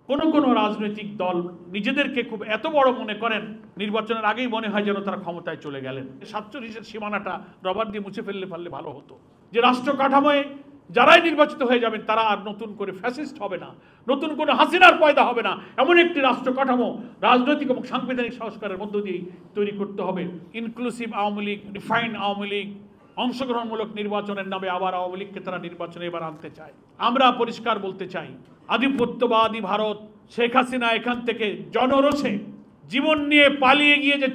কোন রাজনৈতিক দল নিজেদেরকে খুব এত বড় মনে করেন, নির্বাচনের আগেই মনে হয় যেন তারা ক্ষমতায় চলে গেলেন। 47-এর সীমানাটা রবার দিয়ে মুছে ফেললে ভালো হতো। যে রাষ্ট্র কাঠামোয় যারাই নির্বাচিত হয়ে যাবেন তারা আর নতুন করে ফ্যাসিস্ট হবে না, নতুন কোনো হাসিনার পয়দা হবে না, এমন একটি রাষ্ট্র কাঠামো রাজনৈতিক এবং সাংবিধানিক সংস্কারের মধ্য দিয়ে তৈরি করতে হবে। ইনক্লুসিভ আওয়ামী লীগ, রিফাইন্ড আওয়ামী লীগ, অংশগ্রহণমূলক নির্বাচনের নামে আবার আওয়ামী লীগকে তারা নির্বাচনে এবার আনতে চায়। আমরা পরিষ্কার বলতে চাই, আধিপত্যবাদী ভারত, শেখ হাসিনা এখান থেকে জনরোষে জীবন নিয়ে পালিয়ে গিয়ে যে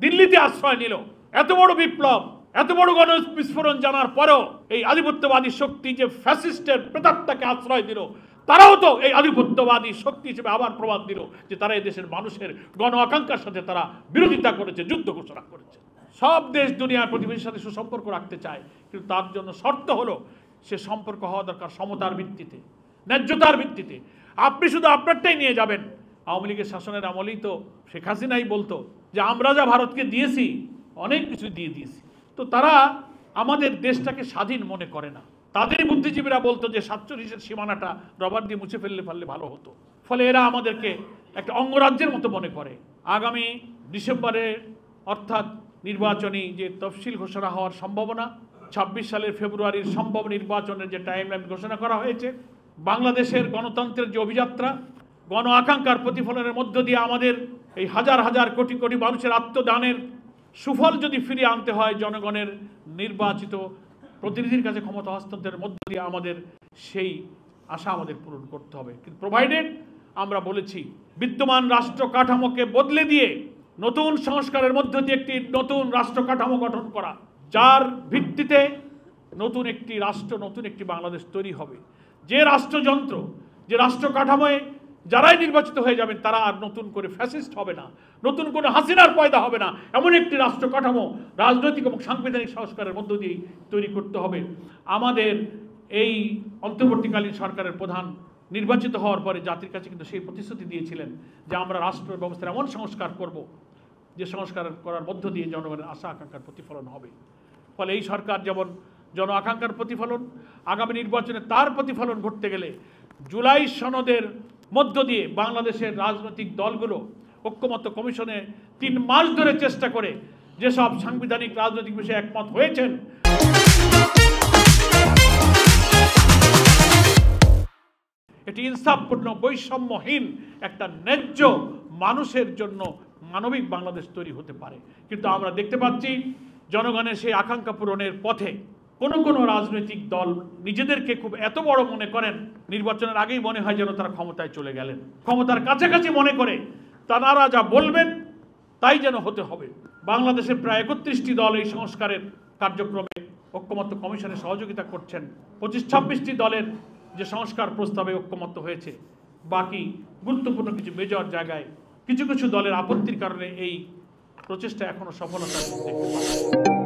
দিল্লিতে আশ্রয় নিল, এত বড় বিপ্লব, এত বড় গণবিস্ফোরণ জানার পরেও এই আধিপত্যবাদী শক্তি যে ফ্যাসিস্টের প্রেতাত্মাকে আশ্রয় দিল, তারাও তো এই আধিপত্যবাদী শক্তি হিসেবে আবার প্রমাণ দিল যে তারা এই দেশের মানুষের গণ আকাঙ্ক্ষার সাথে তারা বিরোধিতা করেছে, যুদ্ধ ঘোষণা করেছে। সব দেশ দুনিয়ার প্রতিবেশীর সাথে সুসম্পর্ক রাখতে চায়, কিন্তু তার জন্য শর্ত হলো সে সম্পর্ক হওয়া দরকার সমতার ভিত্তিতে, ন্যায্যতার ভিত্তিতে। আপনি শুধু আপনারটাই নিয়ে যাবেন। আওয়ামী লীগের শাসনের আমলেই তো শেখ হাসিনাই বলতো যে আমরা যা ভারতকে দিয়েছি অনেক কিছু দিয়ে দিয়েছি। তো তারা আমাদের দেশটাকে স্বাধীন মনে করে না। তাদের বুদ্ধিজীবীরা বলতো যে 47-এর সীমানাটা রবার দিয়ে মুছে ফেললে ভালো হতো। ফলে এরা আমাদেরকে একটা অঙ্গরাজ্যের মতো মনে করে। আগামী ডিসেম্বরে অর্থাৎ নির্বাচনী যে তফসিল ঘোষণা হওয়ার সম্ভাবনা, 26 সালের ফেব্রুয়ারির সম্ভব নির্বাচনের যে টাইমলাইন ঘোষণা করা হয়েছে, বাংলাদেশের গণতন্ত্রের যে অভিযাত্রা, গণ আকাঙ্ক্ষার প্রতিফলনের মধ্য দিয়ে আমাদের এই হাজার হাজার কোটি কোটি মানুষের আত্মদানের সুফল যদি ফিরিয়ে আনতে হয়, জনগণের নির্বাচিত প্রতিনিধির কাছে ক্ষমতা হস্তান্তরের মধ্য দিয়ে আমাদের সেই আশা আমাদের পূরণ করতে হবে। কিন্তু প্রোভাইডেড আমরা বলেছি বিদ্যমান রাষ্ট্র কাঠামোকে বদলে দিয়ে নতুন সংস্কারের মধ্য দিয়ে একটি নতুন রাষ্ট্র কাঠামো গঠন করা, যার ভিত্তিতে নতুন একটি রাষ্ট্র, নতুন একটি বাংলাদেশ তৈরি হবে। যে রাষ্ট্রযন্ত্র, যে রাষ্ট্র কাঠামোয় যারাই নির্বাচিত হয়ে যাবেন তারা আর নতুন করে ফ্যাসিস্ট হবে না, নতুন কোনো হাসিনার পয়দা হবে না, এমন একটি রাষ্ট্র কাঠামো রাজনৈতিক এবং সাংবিধানিক সংস্কারের মধ্য দিয়ে তৈরি করতে হবে। আমাদের এই অন্তর্বর্তীকালীন সরকারের প্রধান নির্বাচিত হওয়ার পরে জাতির কাছে কিন্তু সেই প্রতিশ্রুতি দিয়েছিলেন যে আমরা রাষ্ট্র ব্যবস্থার এমন সংস্কার করব যে সংস্কার করার মধ্য দিয়ে জনগণের আশা আকাঙ্ক্ষার প্রতিফলন হবে। ফলে এই সরকার যেমন জন আকাঙ্ক্ষার প্রতিফলন, আগামী নির্বাচনে তার প্রতিফলন ঘটতে গেলে জুলাই সনদের মধ্য দিয়ে বাংলাদেশের রাজনৈতিক দলগুলো ঐক্যমত্য কমিশনে 3 মাস ধরে চেষ্টা করে যেসব সাংবিধানিক রাজনৈতিক বিষয়ে একমত হয়েছেন, এটি ইনসাফপূর্ণ, বৈষম্যহীন একটা ন্যায্য মানুষের জন্য মানবিক বাংলাদেশ তৈরি হতে পারে। কিন্তু আমরা দেখতে পাচ্ছি জনগণের সেই আকাঙ্ক্ষা পূরণের পথে কোন রাজনৈতিক দল নিজেদেরকে খুব এত বড় মনে করেন, নির্বাচনের আগেই মনে হয় যেন তারা ক্ষমতায় চলে গেলেন, ক্ষমতার কাছাকাছি মনে করে তারা যা বলবেন তাই যেন হতে হবে। বাংলাদেশে প্রায় 31টি দল এই সংস্কারের কার্যক্রমে ঐক্যমত্য কমিশনে সহযোগিতা করছেন। 25-26টি দলের যে সংস্কার প্রস্তাবে ঐক্যমত্য হয়েছে, বাকি গুরুত্বপূর্ণ কিছু মেজর জায়গায় কিছু দলের আপত্তির কারণে এই প্রচেষ্টা এখনো সফলতা দেখতে পাচ্ছে।